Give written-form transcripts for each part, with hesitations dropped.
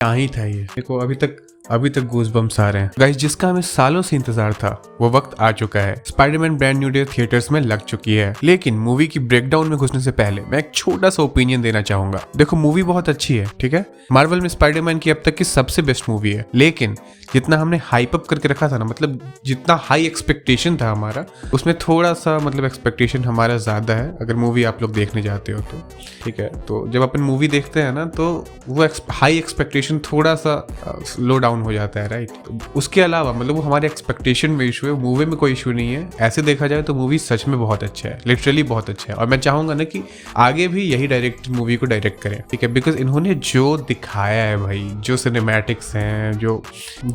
क्या ही था ये। देखो अभी तक गूज़बम्प्स आ रहे हैं गाइस। जिसका हमें सालों से इंतजार था वो वक्त आ चुका है। Spiderman brand new day theatres में लग चुकी है। लेकिन मूवी की ब्रेकडाउन में घुसने से पहले मैं एक छोटा सा ओपिनियन देना चाहूंगा। देखो मूवी बहुत अच्छी है, ठीक है, मार्वल में स्पाइडरमैन की अब तक की सबसे बेस्ट मूवी है। लेकिन जितना हमने हाइप अप करके रखा था ना, मतलब जितना हाई एक्सपेक्टेशन था हमारा, उसमें थोड़ा सा मतलब एक्सपेक्टेशन हमारा ज्यादा है। अगर मूवी आप लोग देखने जाते हो तो ठीक है, तो जब अपन मूवी देखते हैं ना तो वो हाई एक्सपेक्टेशन थोड़ा सा स्लो डाउन हो जाता है, राइट। तो उसके अलावा मतलब वो हमारे एक्सपेक्टेशन में इशू है, मूवी में कोई इशू नहीं है। ऐसे देखा जाए तो मूवी सच में बहुत अच्छा है, लिटरली बहुत अच्छा है। और मैं चाहूंगा ना कि आगे भी यही डायरेक्ट मूवी को डायरेक्ट करें, ठीक है, बिकॉज इन्होंने जो दिखाया है भाई, जो सिनेमैटिक्स हैं, जो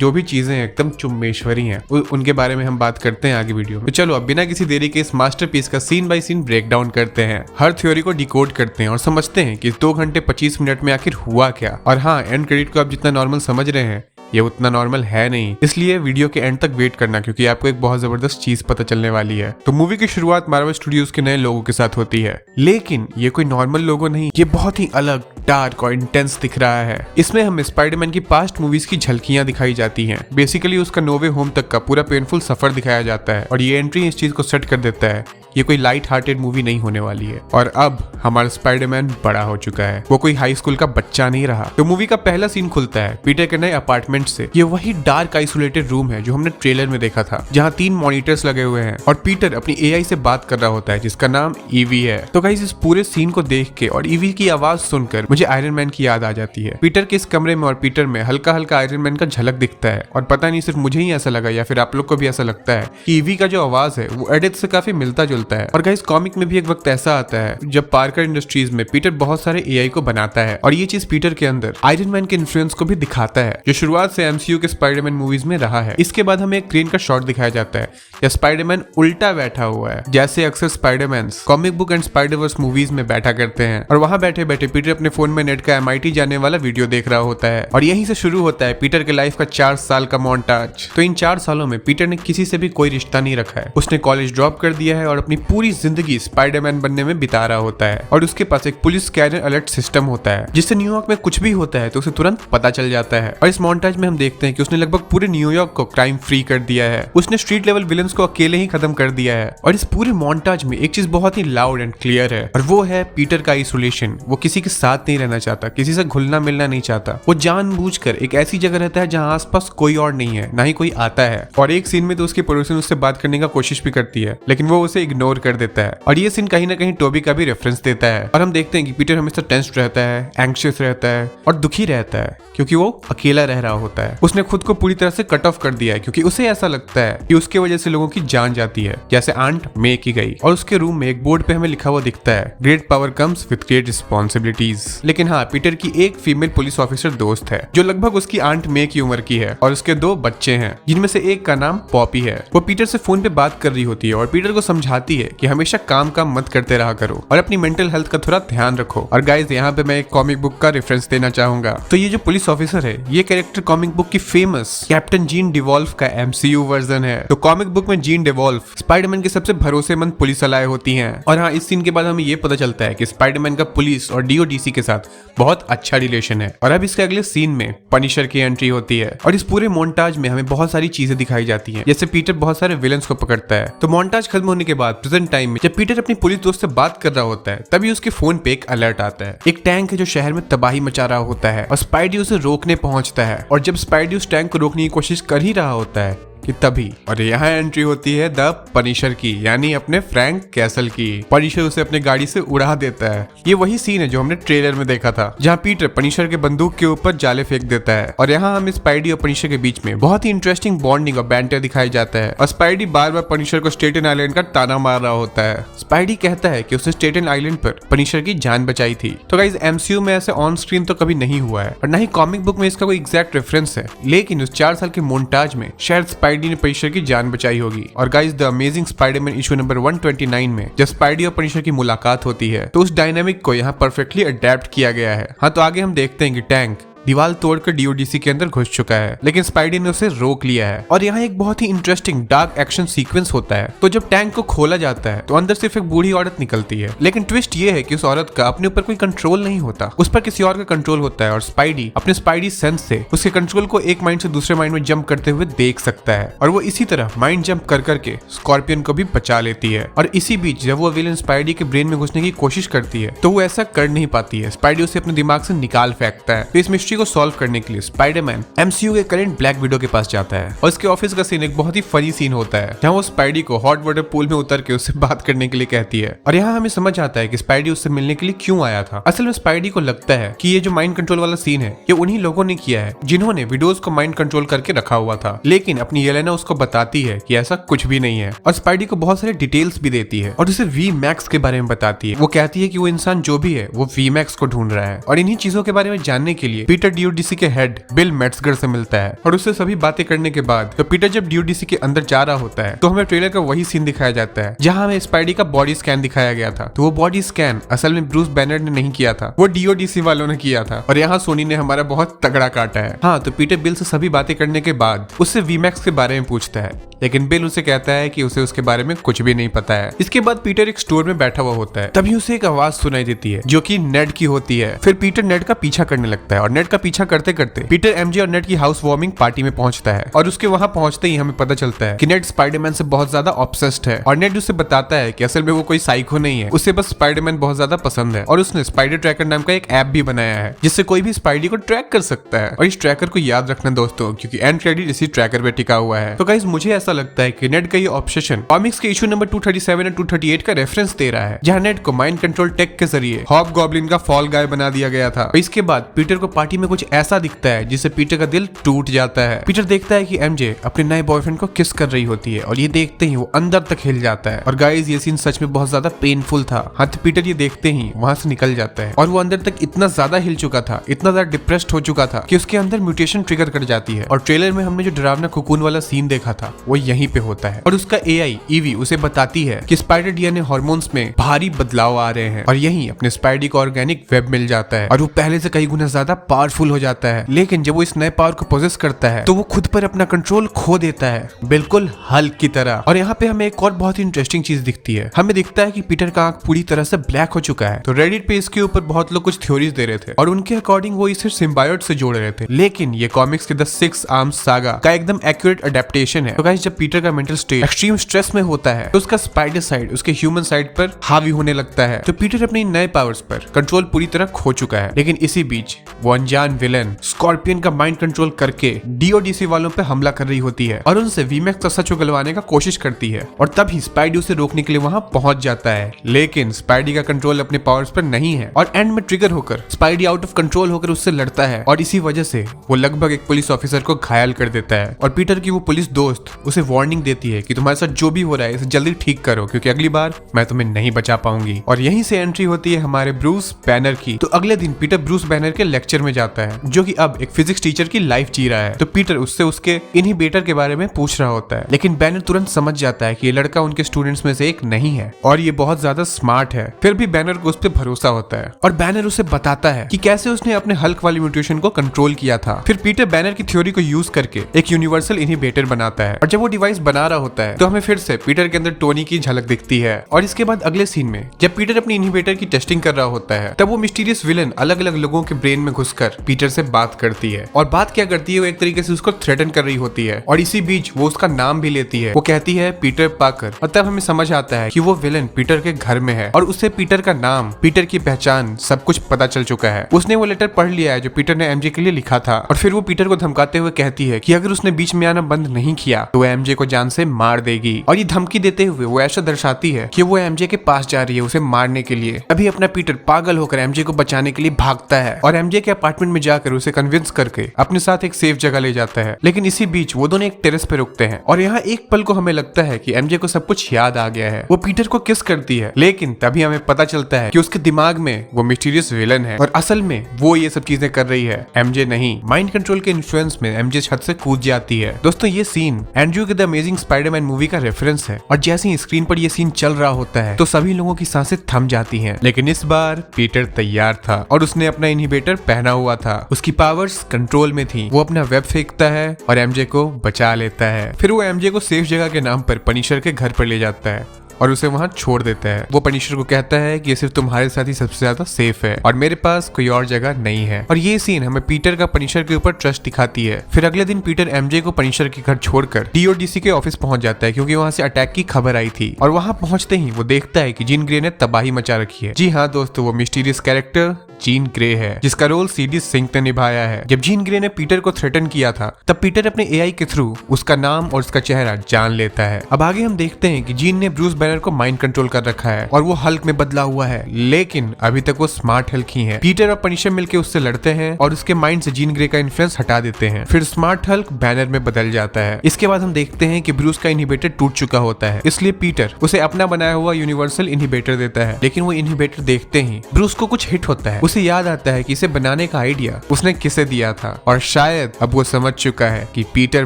भी चीजें एकदम चुम्बेश्वरी हैं, उनके बारे में हम बात करते हैं आगे वीडियो में। तो चलो अब बिना किसी देरी के इस मास्टरपीस का scene by scene break down करते हैं, हर थ्योरी को डिकोड करते हैं और समझते हैं कि 2 घंटे 25 मिनट में आखिर हुआ क्या। और हाँ, एंड क्रेडिट को आप जितना नॉर्मल समझ रहे हैं ये उतना नॉर्मल है नहीं, इसलिए वीडियो के एंड तक वेट करना, क्योंकि आपको एक बहुत जबरदस्त चीज पता चलने वाली है। तो मूवी की शुरुआत मार्वल स्टूडियोज के नए लोगों के साथ होती है, लेकिन ये कोई नॉर्मल लोगो नहीं, ये बहुत ही अलग, डार्क और इंटेंस दिख रहा है। इसमें हमें स्पाइडरमैन की पास्ट मूवीज की झलकियां दिखाई जाती हैं। बेसिकली उसका नो वे होम तक का पूरा पेनफुल सफर दिखाया जाता है और ये एंट्री इस चीज को सेट कर देता है ये कोई लाइट हार्टेड मूवी नहीं होने वाली है। और अब हमारा स्पाइडरमैन बड़ा हो चुका है, वो कोई हाई स्कूल का बच्चा नहीं रहा। तो मूवी का पहला सीन खुलता है पीटर के नए अपार्टमेंट से। ये वही डार्क आइसोलेटेड रूम है जो हमने ट्रेलर में देखा था, जहाँ 3 मॉनिटर्स लगे हुए हैं और पीटर अपनी एआई से बात कर रहा होता है जिसका नाम ईवी है। तो गाइस इस पूरे सीन को देख के और ईवी की आवाज सुनकर मुझे आयरन मैन की याद आ जाती है। पीटर के इस कमरे में और पीटर में हल्का हल्का आयरन मैन का झलक दिखता है। और पता नहीं सिर्फ मुझे ही ऐसा लगा या फिर आप लोग को भी ऐसा लगता है कि ईवी का जो आवाज है वो एडिट से काफी मिलता जुलता है। और गाइस कॉमिक में भी एक वक्त ऐसा आता है जब पार्कर इंडस्ट्रीज में पीटर बहुत सारे एआई को बनाता है और ये चीज पीटर के अंदर आयरन मैन के इन्फ्लुएंस को भी दिखाता है, जो शुरुआत से एमसीयू के स्पाइडरमैन मूवीज में रहा है। इसके बाद हमें एक क्रेन का शॉट दिखाया जाता है या स्पाइडरमैन उल्टा बैठा हुआ है, जैसे अक्सर Spiderman comic book and Spider-Verse movies में बैठा करते हैं। और वहां बैठे बैठे पीटर अपने फोन में नेट का MIT जाने वाला वीडियो देख रहा होता है और यहीं से शुरू होता है पीटर के लाइफ का 4 साल का मोन्टाज। तो इन 4 सालों में पीटर ने किसी से भी कोई रिश्ता नहीं रखा है। उसने कॉलेज ड्रॉप कर दिया है और अपनी पूरी जिंदगी स्पाइडरमैन बनने में बिता रहा होता है। और उसके पास एक पुलिस स्कैनर अलर्ट सिस्टम होता है जिससे न्यूयॉर्क में कुछ भी होता है तो उसे तुरंत पता चल जाता है। और इस मोन्टाज में हम देखते हैं कि उसने लगभग पूरे न्यूयॉर्क को क्राइम फ्री कर दिया है। उसने स्ट्रीट लेवल विलन्स को अकेले ही खत्म कर दिया है। और इस पूरे मोन्टाज में एक चीज बहुत ही लाउड एंड क्लियर है और वो है पीटर का आइसोलेशन। वो किसी के साथ नहीं रहना चाहता, किसी से घुलना मिलना नहीं चाहता। वो जानबूझकर एक ऐसी जगह रहता है जहाँ आसपास कोई और नहीं है, ना ही कोई आता है। और एक सीन में तो उसकी पड़ोसन उससे बात करने का कोशिश भी करती है लेकिन वो उसे इग्नोर कर देता है। और ये सीन कहीं ना कहीं टोबी का भी रेफरेंस देता है। और हम देखते हैं कि पीटर हमेशा टेंस्ड रहता है, एंग्शियस रहता है और दुखी रहता है क्योंकि वो अकेला रह रहा होता है। उसने खुद को पूरी तरह से कट ऑफ कर दिया है क्योंकि उसे ऐसा लगता है कि उसके वजह से लोगों की जान जाती है, जैसे आंट मे की गई। और उसके रूम में एक बोर्ड पे हमें लिखा हुआ दिखता है, great power comes with great responsibilities. लेकिन हाँ, पीटर की एक फीमेल पुलिस ऑफिसर दोस्त है जो लगभग उसकी आंट मे की उम्र की है और उसके 2 बच्चे हैं जिनमें से एक का नाम पॉपी है। वो पीटर से फोन पे बात कर रही होती है और पीटर को समझाती है कि हमेशा काम मत करते रहा करो और अपनी मेंटल हेल्थ का थोड़ा ध्यान रखो। और गाइस यहाँ पे मैं एक कॉमिक बुक का रेफरेंस देना चाहूंगा। तो ये जो पुलिस ऑफिसर है ये कैरेक्टर कॉमिक बुक की फेमस कैप्टन जीन डिवॉल्फ का MCU वर्जन है। तो कॉमिक बुक में जीन डिवॉल्फ स्पाइडरमैन की सबसे भरोसेमंद पुलिस सलाह होती हैं। और हाँ, इस सीन के बाद हमें ये पता चलता है कि स्पाइडरमैन का पुलिस और DODC के साथ बहुत अच्छा रिलेशन है। और अब इसके अगले सीन में पनिशर की एंट्री होती है और इस पूरे मोन्टाज में हमें बहुत सारी चीजें दिखाई जाती हैं, जैसे पीटर बहुत सारे विलन्स को पकड़ता है। तो मोन्टाज खत्म होने के बाद प्रेजेंट टाइम में जब पीटर अपनी पुलिस दोस्त से बात कर रहा होता है तभी उसके फोन पे एक अलर्ट आता है। एक टैंक है जो शहर में तबाही मचा रहा होता है और स्पाइडी उसे रोकने पहुंचता है। और जब स्पाइडी उस टैंक को रोकने की कोशिश कर ही रहा होता है कि तभी और यहाँ एंट्री होती है द पनिशर की, यानी अपने फ्रैंक कैसल की। पनिशर उसे अपने गाड़ी से उड़ा देता है। ये वही सीन है जो हमने ट्रेलर में देखा था, जहाँ पीटर पनिशर के बंदूक के ऊपर जाले फेंक देता है। और यहाँ हमें स्पाइडी और पनिशर के बीच में बहुत ही इंटरेस्टिंग बॉन्डिंग और बैंटर दिखाया जाता है। और स्पाइडी बार बार पनिशर को स्टेटन आइलैंड का ताना मार रहा होता है। स्पाइडी कहता है कि उसने स्टेटन आइलैंड पर पनिशर की जान बचाई थी। तो गाइस MCU में ऐसे ऑन स्क्रीन तो कभी नहीं हुआ है और न ही कॉमिक बुक में इसका कोई एग्जैक्ट रेफरेंस है, लेकिन उस 4 साल के मोन्टाज में शायद स्पाइडी ने पनिशर की जान बचाई होगी। और guys the amazing Spiderman issue number 129 में जब स्पाइडी और पनिशर की मुलाकात होती है तो उस डायनामिक को यहाँ परफेक्टली अडेप्ट किया गया है। हाँ, तो आगे हम देखते हैं कि टैंक दीवार तोड़कर डीओडीसी के अंदर घुस चुका है, लेकिन स्पाइडी ने उसे रोक लिया है। और यहाँ एक बहुत ही इंटरेस्टिंग डार्क एक्शन सीक्वेंस होता है। तो जब टैंक को खोला जाता है तो अंदर सिर्फ एक बूढ़ी औरत निकलती है, लेकिन ट्विस्ट ये है कि उस औरत का अपने ऊपर कोई कंट्रोल नहीं होता, उस पर किसी और का कंट्रोल होता है। और स्पाइडी अपने स्पाइडी सेंस से उसके कंट्रोल को एक माइंड से दूसरे माइंड में जंप करते हुए देख सकता है, और वो इसी तरह माइंड जंप कर करके स्कॉर्पियन को भी बचा लेती है। और इसी बीच जब वो विलेन स्पाइडी के ब्रेन में घुसने की कोशिश करती है तो वो ऐसा कर नहीं पाती है। स्पाइडी उसे अपने दिमाग से निकाल फेंकता है। तो इस मिस्ट्री को सॉल्व करने के लिए स्पाइडरमैन एमसीयू के करंट ब्लैक विडो के पास जाता है, और इसके ऑफिस का सीन एक बहुत ही फनी सीन होता है, जहाँ वो स्पाइडी को हॉट वाटर पूल में उतर के उससे बात करने के लिए कहती है। और यहाँ हमें समझ आता है कि स्पाइडी उससे मिलने के लिए क्यों आया था। असल में स्पाइडी को लगता है कि ये जो माइंड कंट्रोल वाला सीन है ये उन्हीं लोगों ने किया है जिन्होंने विडोज को माइंड कंट्रोल करके रखा हुआ था, लेकिन अपनी येलेना उसको बताती है कि ऐसा कुछ भी नहीं है। और स्पाइडी को बहुत सारे डिटेल्स भी देती है और उसे वी मैक्स के बारे में बताती है। वो कहती है कि वो इंसान जो भी है वो वी मैक्स को ढूंढ रहा है। और इन्हीं चीजों के बारे में जानने के लिए पीटर डीओडीसी के हेड बिल मेट्सगर से मिलता है, और उससे सभी बातें करने के बाद तो पीटर जब डीओडीसी के अंदर जा रहा होता है तो हमें ट्रेलर का वही सीन दिखाया जाता है जहां हमें स्पाइडी का बॉडी स्कैन दिखाया गया था। तो वो बॉडी स्कैन असल में ब्रूस बैनर ने नहीं किया था, वो डीओडीसी वालों ने किया था। और यहाँ सोनी ने हमारा बहुत तगड़ा काटा है। हाँ, तो पीटर बिल से सभी बातें करने के बाद उससे वी मैक्स के बारे में पूछता है, लेकिन बिल उसे कहता है कि उसे उसके बारे में कुछ भी नहीं पता है। इसके बाद पीटर एक स्टोर में बैठा हुआ होता है, तभी उसे एक आवाज सुनाई देती है जो कि नेड की होती है। फिर पीटर नेड का पीछा करने लगता है, और नेड का पीछा करते करते पीटर एमजे और नेड की हाउस वार्मिंग पार्टी में पहुंचता है। और उसके वहां पहुंचते ही हमें पता चलता है कि नेड स्पाइडरमैन से बहुत ज्यादा ऑब्सेस्ड है, और नेड उसे बताता है कि असल में वो कोई साइको नहीं है, उसे बस स्पाइडरमैन बहुत ज्यादा पसंद है। और उसने स्पाइडर ट्रैकर नाम का एक ऐप भी बनाया है जिससे कोई भी स्पाइडी को ट्रैक कर सकता है। और इस ट्रैकर को याद रखना दोस्तों, क्योंकि एंड क्रेडिट इसी ट्रैकर पे टिका हुआ है। तो गाइस, मुझे ऐसा लगता है कि नेड का ये ऑब्सेशन कॉमिक्स के इशू नंबर 237 और 238 का रेफरेंस दे रहा है, जहां नेड को माइंड कंट्रोल टेक के जरिए हॉब गॉब्लिन का फॉल गाय बना दिया गया था। और इसके बाद पीटर को पार्टी में कुछ ऐसा दिखता है जिससे पीटर का दिल टूट जाता है। पीटर देखता है कि एमजे अपने नए बॉयफ्रेंड को किस कर रही होती है, और ये देखते ही वो अंदर तक हिल जाता है। और गाइस, ये सीन सच में बहुत ज्यादा पेनफुल था। हाँ, तो पीटर ये देखते ही वहां से निकल जाता है, और वो अंदर तक इतना ज्यादा हिल चुका था, इतना ज्यादा डिप्रेस्ड हो चुका था कि उसके अंदर म्यूटेशन ट्रिगर कर जाती है। और ट्रेलर में हमने जो डरावना कुकून वाला सीन देखा था वो यहीं पे होता है। और उसका एआई ईवी उसे बताती है कि स्पाइडर डीएनए हार्मोन्स में भारी बदलाव आ रहे हैं, और यहीं अपने स्पाइडी को ऑर्गेनिक वेब मिल जाता है, और वो पहले से कई गुना ज्यादा पावरफुल हो जाता है। लेकिन जब वो इस नए पावर को पोजेस करता है तो वो खुद पर अपना कंट्रोल खो देता है, बिल्कुल हल्क की तरह। और यहाँ पे हमें एक और बहुत ही इंटरेस्टिंग चीज दिखती है। हमें दिखता है कि पीटर का आंख पूरी तरह से ब्लैक हो चुका है। तो रेडिट पे इसके ऊपर बहुत लोग कुछ थ्योरीज दे रहे थे, और उनके अकॉर्डिंग वो इसे सिम्बायोट से जोड़ रहे थे, लेकिन ये कॉमिक्स के द सिक्स आर्म्स सागा का एकदम एक्यूरेट अडेप्टेशन है। तो गाइस, जब पीटर का मेंटल स्टेट एक्सट्रीम स्ट्रेस में होता है तो उसका स्पाइडर साइड उसके ह्यूमन साइड पर हावी होने लगता है। तो पीटर अपने नए पावर्स पर कंट्रोल पूरी तरह खो चुका है। लेकिन इसी बीच वो अनजान विलेन स्कॉर्पियन का माइंड कंट्रोल करके डीओडीसी वालों पे हमला कर रही होती है, और उनसे वीमैक्स का सच उगलवाने का कोशिश करती है। और तभी स्पाइडी उसे रोकने के लिए वहां पहुंच जाता है, लेकिन स्पाइडी का कंट्रोल अपने पावर्स पर नहीं है, और एंड में ट्रिगर होकर स्पाइडी आउट ऑफ कंट्रोल होकर उससे लड़ता है, और इसी वजह से वो लगभग एक पुलिस ऑफिसर को घायल कर देता है। और पीटर की वो पुलिस दोस्त उसे वार्निंग देती है कि तुम्हारे साथ जो भी हो रहा है इसे जल्दी ठीक करो, क्योंकि अगली बार मैं तुम्हें नहीं बचा पाऊंगी। और यहीं से एंट्री होती है हमारे ब्रूस बैनर की। तो अगले दिन पीटर ब्रूस बैनर के लेक्चर में जाता है, जो कि अब एक फिजिक्स टीचर की लाइफ जी रहा है। तो पीटर उससे उसके इनहिबिटर के बारे में पूछ रहा होता है, लेकिन बैनर तुरंत समझ जाता है कि ये लड़का उनके स्टूडेंट्स में से एक नहीं है, और ये बहुत ज्यादा स्मार्ट है। फिर भी बैनर को उस पर भरोसा होता है, और बैनर उसे बताता है कि कैसे उसने अपने हल्क वाली म्यूटेशन को कंट्रोल किया था। फिर पीटर बैनर की थ्योरी को यूज करके एक यूनिवर्सल इनहिबिटर बनाता है, और जब वो डिवाइस बना रहा होता है तो हमें फिर से पीटर के अंदर टोनी की झलक दिखती है। और इसके बाद अगले सीन में जब पीटर अपनी इनहिबिटर की टेस्टिंग कर रहा होता है तब वो मिस्टीरियस विलन अलग अलग लोगों के ब्रेन में घुसकर पीटर से बात करती है। और बात क्या करती है, वो एक तरीके से उसको थ्रेटन कर रही होती है, और इसी बीच वो उसका नाम भी लेती है। वो कहती है पीटर पाकर, और तब हमें समझ आता है कि वो विलन पीटर के घर में है, और उससे पीटर का नाम, पीटर की पहचान सब कुछ पता चल चुका है। उसने वो लेटर पढ़ लिया है जो पीटर ने एमजे के लिए लिखा था, और फिर वो पीटर को धमकाते हुए कहती है कि अगर उसने बीच में आना बंद नहीं किया तो वो एमजे को जान से मार देगी। और ये धमकी देते हुए वो ऐसा दर्शाती है कि वो एमजे के पास जा रही है उसे मारने के लिए। अभी अपना पीटर पागल होकर एमजे को बचाने के लिए भागता है, और एमजे के अपार्टमेंट में जाकर उसे कन्विंस करके अपने साथ एक सेफ जगह ले जाता है। लेकिन इसी बीच वो दोनों एक टेरेस पे रुकते हैं, और यहाँ एक पल को हमें लगता है कि एमजे को सब कुछ याद आ गया है। वो पीटर को किस करती है, लेकिन तभी हमें पता चलता है कि उसके दिमाग में वो मिस्टीरियस विलन है, और असल में वो ये सब चीजें कर रही है, एमजे नहीं। माइंड कंट्रोल के इन्फ्लुएंस में एमजे छत से कूद जाती है। दोस्तों, ये सीन एंड्रयू जो कि द अमेजिंग स्पाइडरमैन मूवी का रेफरेंस है। और जैसे ही स्क्रीन पर ये सीन चल रहा होता है तो सभी लोगों की सांसें थम जाती हैं। लेकिन इस बार पीटर तैयार था और उसने अपना इनहिबिटर पहना हुआ था। उसकी पावर्स कंट्रोल में थी। वो अपना वेब फेंकता है और एमजे को बचा लेता है। फिर वो एमजे को सेफ जगह के नाम पर पनिशर के घर पर ले जाता है और उसे वहां छोड़ देता है। वो पनिशर को कहता है कि ये सिर्फ तुम्हारे साथ ही सबसे ज्यादा सेफ है और मेरे पास कोई और जगह नहीं है। और ये सीन हमें पीटर का पनिशर के ऊपर ट्रस्ट दिखाती है। फिर अगले दिन पीटर एमजे को पनिशर के घर छोड़कर डीओडीसी के ऑफिस पहुंच जाता है क्योंकि वहां से अटैक की खबर आई थी। और वहां पहुंचते ही वो देखता है कि जीन ग्रे ने तबाही मचा रखी है। जी हाँ दोस्तों, वो मिस्टीरियस कैरेक्टर जीन ग्रे है जिसका रोल सीडी सिंह ने निभाया है। जब जीन ग्रे ने पीटर को थ्रेटन किया था तब पीटर अपने एआई के थ्रू उसका नाम और उसका चेहरा जान लेता है। अब आगे हम देखते हैं कि जीन ने ब्रूस बैनर को माइंड कंट्रोल कर रखा है और वो हल्क में बदला हुआ है, लेकिन अभी तक वो स्मार्ट हल्क ही है। पीटर और पनिशर मिलकर उससे लड़ते हैं और उसके माइंड से जीन ग्रे का इन्फ्लुएंस हटा देते हैं। फिर स्मार्ट हल्क बैनर में बदल जाता है। इसके बाद हम देखते हैं कि ब्रूस का इनहिबिटर टूट चुका होता है, इसलिए पीटर उसे अपना बनाया हुआ यूनिवर्सल इनहिबिटर देता है। लेकिन वो इनहिबिटर देखते ही ब्रूस को कुछ हिट होता है। उसे याद आता है कि इसे बनाने का आइडिया उसने किसे दिया था और शायद अब वो समझ चुका है कि पीटर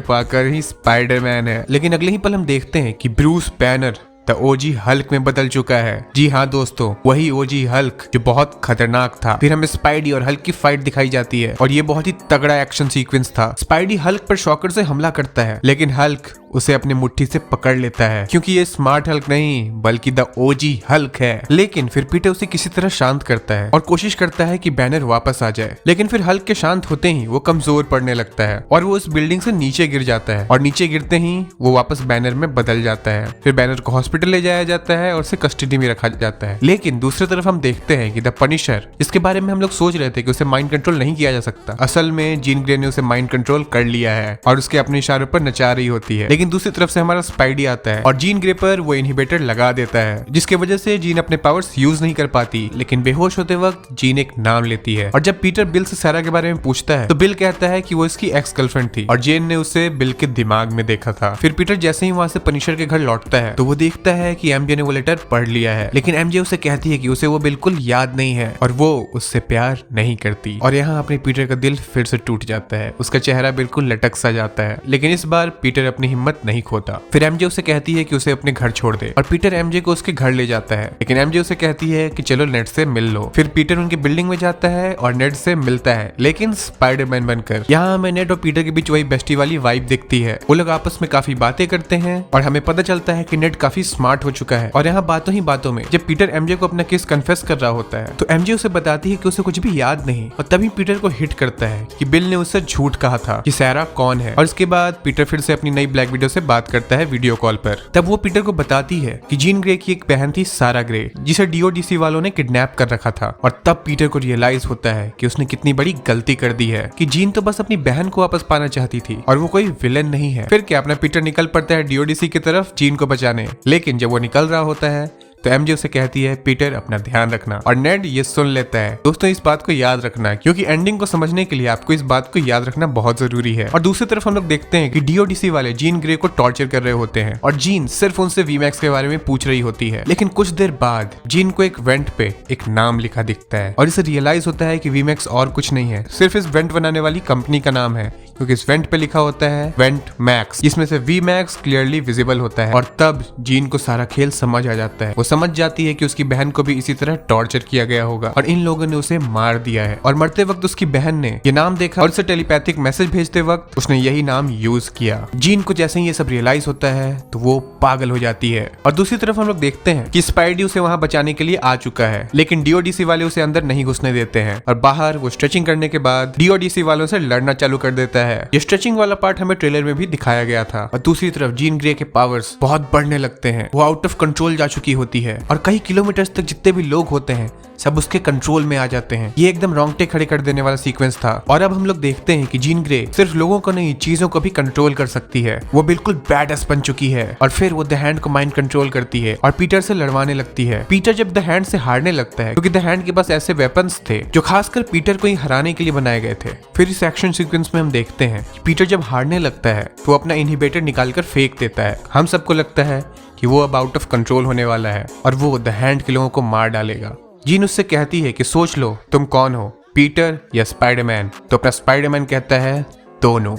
पार्कर ही स्पाइडरमैन है। लेकिन अगले ही पल हम देखते हैं कि Bruce banner the OG Hulk में बदल चुका है। जी हाँ दोस्तों, वही ओजी हल्क जो बहुत खतरनाक था। फिर हमें स्पाइडी और हल्क की फाइट दिखाई जाती है और ये बहुत ही तगड़ा एक्शन सीक्वेंस था। स्पाइडी हल्क पर शॉकर से हमला करता है लेकिन हल्क उसे अपनी मुट्ठी से पकड़ लेता है क्योंकि ये स्मार्ट हल्क नहीं बल्कि द ओजी हल्क है। लेकिन फिर पीटर उसे किसी तरह शांत करता है और कोशिश करता है कि बैनर वापस आ जाए। लेकिन फिर हल्क के शांत होते ही वो कमजोर पड़ने लगता है और वो उस बिल्डिंग से नीचे गिर जाता है और नीचे गिरते ही वो वापस बैनर में बदल जाता है। फिर बैनर को हॉस्पिटल ले जाया जाता है और उसे कस्टडी में रखा जाता है। लेकिन दूसरी तरफ हम देखते हैं कि द पनिशर, जिसके बारे में हम लोग सोच रहे थे कि उसे माइंड कंट्रोल नहीं किया जा सकता, असल में जीन ग्रे ने उसे माइंड कंट्रोल कर लिया है और उसके अपने इशारों पर नचा रही होती है। लेकिन दूसरी तरफ से हमारा स्पाइडी आता है और जीन ग्रे पर वो इनहिबिटर लगा देता है जिसकी वजह से जीन अपने पावर्स यूज नहीं कर पाती। लेकिन बेहोश होते वक्त जीन एक नाम लेती है और जब पीटर बिल से सारा के बारे में पूछता है तो बिल कहता है कि वो इसकी एक्स गर्लफ्रेंड थी और जेन ने उसे बिल के दिमाग में देखा था। फिर पीटर जैसे ही वहां से पनिशर के घर लौटता है तो वो देखता है कि एमजे ने वो लेटर पढ़ लिया है। लेकिन एमजे उसे कहती है कि उसे वो बिल्कुल याद नहीं है और वो उससे प्यार नहीं करती। और यहाँ अपने पीटर का दिल फिर से टूट जाता है। उसका चेहरा बिल्कुल लटक सा जाता है। लेकिन इस बार पीटर अपनी हिम्मत नहीं खोता। फिर एमजे उसे कहती है कि उसे अपने घर छोड़ दे और पीटर एमजे को उसके घर ले जाता है। लेकिन एमजे उसे कहती है कि चलो नेड से मिल लो। फिर पीटर उनकी बिल्डिंग में जाता है और नेड से मिलता है, लेकिन स्पाइडरमैन बनकर। यहाँ हमें नेड और पीटर के बीच वही बेस्टी वाली वाइब दिखती है। वो लोग आपस में काफी बातें करते हैं और हमें पता चलता है कि नेड काफी स्मार्ट हो चुका है। और यहाँ बातों ही बातों में जब पीटर एमजे को अपना केस कन्फेस कर रहा होता है तो एमजे उसे बताती है कि उसे कुछ भी याद नहीं। और तभी पीटर को हिट करता है कि बिल ने उससे झूठ कहा था कि सैरा कौन है। और इसके बाद पीटर फिर से अपनी नई ब्लैक विडो से बात करता है वीडियो कॉल पर। तब वो पीटर को बताती है कि जीन ग्रे की एक बहन थी सारा ग्रे, जिसे डीओडीसी वालों ने किडनैप कर रखा था। और तब पीटर को रियलाइज होता है कि उसने कितनी बड़ी गलती कर दी है कि जीन तो बस अपनी बहन को वापस पाना चाहती थी और वो कोई विलन नहीं है। फिर क्या, अपना पीटर निकल पड़ता है डीओडीसी की तरफ जीन को बचाने। लेकिन जब वो निकल रहा होता है तो एमजे उसे कहती है पीटर अपना ध्यान रखना। और नेड ये सुन लेता है। दोस्तों इस बात को याद रखना क्योंकि एंडिंग को समझने के लिए आपको इस बात को याद रखना बहुत जरूरी है। और दूसरी तरफ हम लोग देखते हैं कि डीओडीसी वाले जीन ग्रे को टॉर्चर कर रहे होते हैं और जीन सिर्फ उनसे वीमैक्स के बारे में पूछ रही होती है। लेकिन कुछ देर बाद जीन को एक वेंट पे एक नाम लिखा दिखता है और इसे रियलाइज होता है कि वीमैक्स और कुछ नहीं है, सिर्फ इस वेंट बनाने वाली कंपनी का नाम है क्योंकि इस वेंट पे लिखा होता है वेंट मैक्स, जिसमें से वीमैक्स क्लियरली विजिबल होता है। और तब जीन को सारा खेल समझ आ जाता है। वो समझ जाती है कि उसकी बहन को भी इसी तरह टॉर्चर किया गया होगा और इन लोगों ने उसे मार दिया है। और मरते वक्त उसकी बहन ने ये नाम देखा और उसे टेलीपैथिक मैसेज भेजते वक्त उसने यही नाम यूज किया। जीन को जैसे ही ये सब रियलाइज होता है तो वो पागल हो जाती है। और दूसरी तरफ हम लोग देखते हैं कि स्पाइडी उसे वहां बचाने के लिए आ चुका है, लेकिन डीओडीसी वाले उसे अंदर नहीं घुसने देते हैं और बाहर वो स्ट्रेचिंग करने के बाद डीओडीसी वालों से लड़ना चालू कर देता है। ये स्ट्रेचिंग वाला पार्ट हमें ट्रेलर में भी दिखाया गया था। और दूसरी तरफ जीन ग्रे के पावर्स बहुत बढ़ने लगते हैं। वो आउट ऑफ कंट्रोल जा चुकी होती है और कई किलोमीटर तक जितने भी लोग होते हैं सब उसके कंट्रोल में आ जाते हैं। ये एकदम रोंगटे खड़े कर देने वाला सीक्वेंस था। और अब हम लोग देखते हैं कि जीन ग्रे सिर्फ लोगों को नहीं चीजों को भी कंट्रोल कर सकती है। वो बिल्कुल बैडएस बन चुकी है और फिर वो द हैंड को माइंड कंट्रोल करती है और पीटर से लड़वाने लगती है। पीटर जब द हैंड से हारने लगता है क्योंकि द हैंड के पास ऐसे वेपन्स थे जो खासकर पीटर को ही हराने के लिए बनाए गए थे। फिर इस एक्शन सीक्वेंस में हम देखते हैं कि पीटर जब हारने लगता है तो अपना इनहिबिटर निकालकर फेंक देता है। हम सबको लगता है कि वो अब आउट ऑफ कंट्रोल होने वाला है और वो द हैंड के लोगों को मार डालेगा। जीन उससे कहती है कि सोच लो तुम कौन हो, पीटर या स्पाइडरमैन। तो अपना स्पाइडरमैन कहता है दोनों।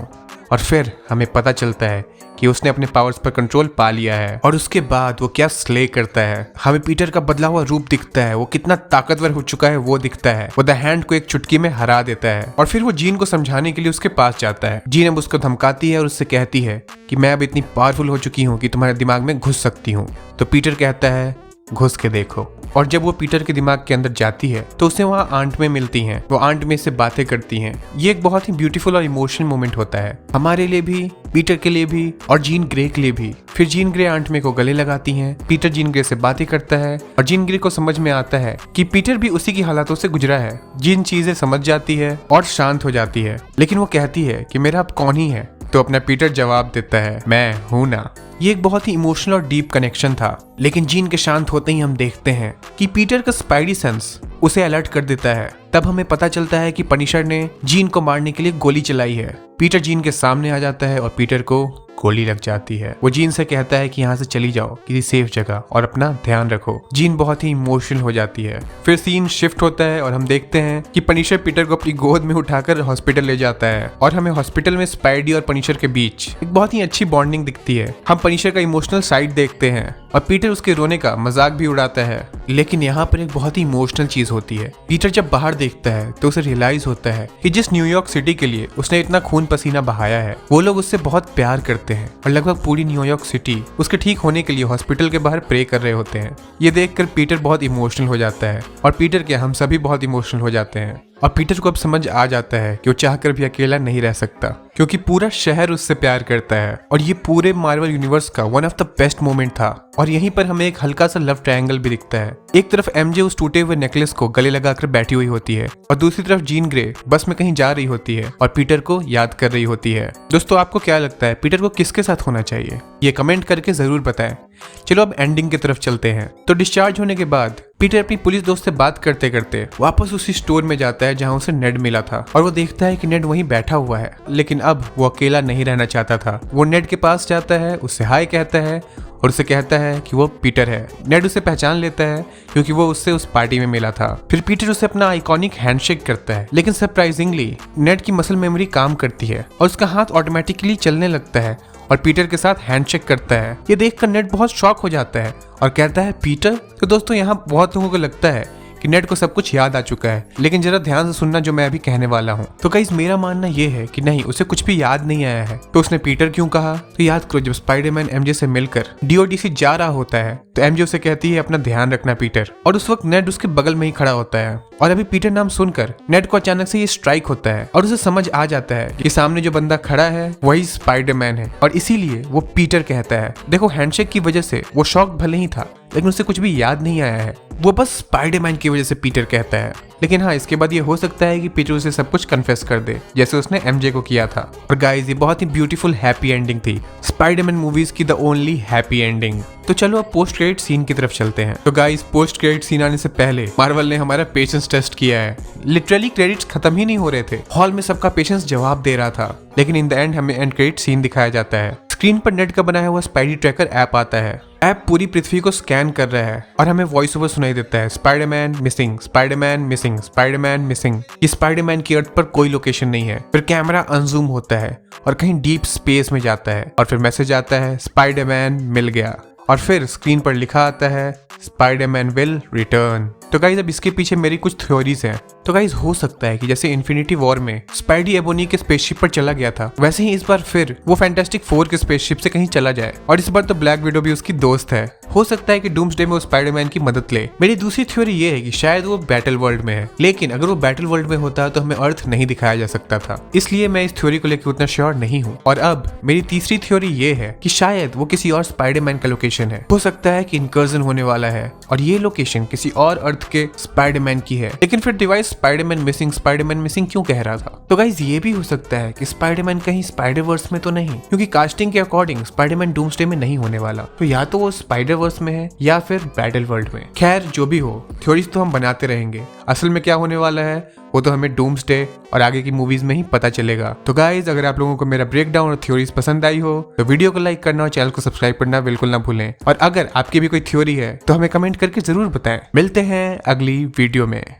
और फिर हमें पता चलता है कि उसने अपने पावर्स पर कंट्रोल पा लिया है और उसके बाद वो क्या स्ले करता है। हमें पीटर का बदला हुआ रूप दिखता है, वो कितना ताकतवर हो चुका है वो दिखता है। वो द हैंड को एक चुटकी में हरा देता है और फिर वो जीन को समझाने के लिए उसके पास जाता है। जीन अब उसको धमकाती है और उससे कहती है कि मैं अब इतनी पावरफुल हो चुकी हूँ कि तुम्हारे दिमाग में घुस सकती हूँ। तो पीटर कहता है घुस के देखो। और जब वो पीटर के दिमाग के अंदर जाती है तो उसे वहाँ आंट में मिलती हैं। वो आंट में से बातें करती हैं। ये एक बहुत ही ब्यूटीफुल और इमोशनल मोमेंट होता है हमारे लिए भी, पीटर के लिए भी और जीन ग्रे के लिए भी। फिर जीन ग्रे आंट में को गले लगाती हैं। पीटर जीन ग्रे से बातें करता है और जीन ग्रे को समझ में आता है कि पीटर भी उसी की हालातों से गुजरा है। जीन चीजें समझ जाती है और शांत हो जाती है, लेकिन वो कहती है कि मेरा अब कौन ही है। तो अपना पीटर जवाब देता है मैं हूं ना। ये एक बहुत ही इमोशनल और डीप कनेक्शन था। लेकिन जीन के शांत होते ही हम देखते हैं कि पीटर का स्पाइडी सेंस उसे अलर्ट कर देता है। तब हमें पता चलता है कि पनिशर ने जीन को मारने के लिए गोली चलाई है। पीटर जीन के सामने आ जाता है और पीटर को गोली लग जाती है। वो जीन से कहता है कि यहाँ से चली जाओ किसी सेफ जगह और अपना ध्यान रखो। जीन बहुत ही इमोशनल हो जाती है। फिर सीन शिफ्ट होता है और हम देखते हैं कि पनिशर पीटर को अपनी गोद में उठाकर हॉस्पिटल ले जाता है और हमें हॉस्पिटल में स्पाइडी और पनिशर के बीच एक बहुत ही अच्छी बॉन्डिंग दिखती है। हम पनिशर का इमोशनल साइड देखते हैं और पीटर उसके रोने का मजाक भी उड़ाता है। लेकिन यहाँ पर एक बहुत ही इमोशनल चीज होती है। पीटर जब बाहर देखता है तो उसे रियलाइज होता है कि जिस न्यूयॉर्क सिटी के लिए उसने इतना खून पसीना बहाया है वो लोग उससे बहुत प्यार करते हैं और लगभग पूरी न्यूयॉर्क सिटी उसके ठीक होने के लिए हॉस्पिटल के बाहर प्रे कर रहे होते हैं। ये देखकर पीटर बहुत इमोशनल हो जाता है और पीटर क्या हम सभी बहुत इमोशनल हो जाते हैं। और पीटर को अब समझ आ जाता है कि वो चाहकर भी अकेला नहीं रह सकता क्योंकि पूरा शहर उससे प्यार करता है। और ये पूरे मार्वल यूनिवर्स का one of the best moment था। और यहीं पर हमें एक हल्का सा लव ट्रायंगल भी दिखता है। एक तरफ एमजे उस टूटे हुए नेकलेस को गले लगाकर बैठी हुई होती है और दूसरी तरफ जीन ग्रे बस में कहीं जा रही होती है और पीटर को याद कर रही होती है। दोस्तों आपको क्या लगता है पीटर को किसके साथ होना चाहिए? ये कमेंट करके जरूर बताएं। चलो अब एंडिंग की तरफ चलते हैं। तो डिस्चार्ज होने के बाद पीटर अपनी पुलिस दोस्त से बात करते करते वापस उसी स्टोर में जाता है जहां उसे नेड मिला था और वो देखता है कि नेड वहीं बैठा हुआ है। लेकिन अब वो अकेला नहीं रहना चाहता था। वो नेड के पास जाता है, उससे हाय कहता है और उसे कहता है कि वो पीटर है। नेड उसे पहचान लेता है क्योंकि वो उससे उस पार्टी में मिला था। फिर पीटर उसे अपना आइकॉनिक हैंडशेक करता है। लेकिन सरप्राइजिंगली नेड की मसल मेमोरी काम करती है और उसका हाथ ऑटोमेटिकली चलने लगता है और पीटर के साथ हैंडशेक करता है। ये देखकर नेड बहुत शॉक हो जाता है और कहता है पीटर। तो दोस्तों यहाँ बहुत लोगों को लगता है कि नेड को सब कुछ याद आ चुका है, लेकिन जरा ध्यान से सुनना जो मैं अभी कहने वाला हूँ। तो गाइस मेरा मानना ये है कि नहीं, उसे कुछ भी याद नहीं आया है। तो उसने पीटर क्यों कहा? तो याद करो जब स्पाइडरमैन एमजे से मिलकर डीओडीसी जा रहा होता है तो एमजे उसे कहती है अपना ध्यान रखना पीटर, और उस वक्त नेड उसके बगल में ही खड़ा होता है। और अभी पीटर नाम सुनकर नेड को अचानक से ये स्ट्राइक होता है और उसे समझ आ जाता है कि सामने जो बंदा खड़ा है वही स्पाइडरमैन है और इसीलिए वो पीटर कहता है। देखो हैंडशेक की वजह से वो शॉक भले ही था लेकिन उसे कुछ भी याद नहीं आया है, वो बस स्पाइडरमैन की वजह से पीटर कहता है। लेकिन हाँ, इसके बाद ये हो सकता है कि पीटर उसे सब कुछ कन्फेस कर दे जैसे उसने एमजे को किया था। और गाइस ये बहुत ही ब्यूटीफुल हैप्पी एंडिंग थी, स्पाइडरमैन मूवीज की द ओनली हैप्पी एंडिंग। तो चलो अब पोस्ट क्रेडिट सीन की तरफ चलते हैं। तो गाइस पोस्ट क्रेडिट सीन आने से पहले मार्वल ने हमारा पेशेंस टेस्ट किया है। लिटरली क्रेडिट्स खत्म ही नहीं हो रहे थे, हॉल में सबका पेशेंस जवाब दे रहा था, लेकिन इन द एंड हमें एंड क्रेडिट सीन दिखाया जाता है। स्क्रीन पर नेट का बनाया हुआ स्पाइडी ट्रैकर ऐप आता है। ऐप पूरी पृथ्वी को स्कैन कर रहा है और हमें वॉइस ओवर सुनाई देता है, Spiderman missing, Spiderman missing, Spiderman missing. इस स्पाइडरमैन की अर्थ पर कोई लोकेशन नहीं है। फिर कैमरा अनजूम होता है और कहीं डीप स्पेस में जाता है और फिर मैसेज आता है स्पाइडरमैन मिल गया। और फिर स्क्रीन पर लिखा आता है स्पाइडरमैन विल रिटर्न। तो गाइज अब इसके पीछे मेरी कुछ थ्योरीज हैं। तो गाइज हो सकता है कि जैसे इन्फिनिटी वॉर में स्पाइडी एबोनी के स्पेसशिप पर चला गया था, वैसे ही इस बार फिर वो फैंटास्टिक फोर के स्पेसशिप से कहीं चला जाए और इस बार तो ब्लैक विडो भी उसकी दोस्त है। हो सकता है कि डूम्सडे में वो स्पाइडरमैन की मदद ले। मेरी दूसरी थ्योरी ये है कि शायद वो बैटल वर्ल्ड में है, लेकिन अगर वो बैटल वर्ल्ड में होता तो हमें अर्थ नहीं दिखाया जा सकता था, इसलिए मैं इस थ्योरी को लेकर उतना श्योर नहीं हूँ। और अब मेरी तीसरी थ्योरी ये है कि शायद वो किसी और स्पाइडरमैन का लोकेशन है। हो सकता है कि इनकर्जन होने वाला है और ये लोकेशन किसी और अर्थ के स्पाइडरमैन की है, लेकिन फिर डिवाइस स्पाइडरमैन मिसिंग क्यों कह रहा था? तो गाइज ये भी हो सकता है कि स्पाइडरमैन कहीं स्पाइडरवर्स में तो नहीं, क्योंकि कास्टिंग के अकॉर्डिंग स्पाइडरमैन डूम्सडे में नहीं होने वाला। तो या तो वो स्पाइडरवर्स में है या फिर बैटल वर्ल्ड में। खैर जो भी हो, थ्योरीज तो हम बनाते रहेंगे, असल में क्या होने वाला है वो तो हमें डूम्सडे और आगे की मूवीज में ही पता चलेगा। तो गाइज अगर आप लोगों को मेरा ब्रेकडाउन और थ्योरीज पसंद आई हो तो वीडियो को लाइक करना और चैनल को सब्सक्राइब करना बिल्कुल ना भूलें। और अगर आपकी भी कोई थ्योरी है तो हमें कमेंट करके जरूर बताएं। मिलते हैं अगली वीडियो में।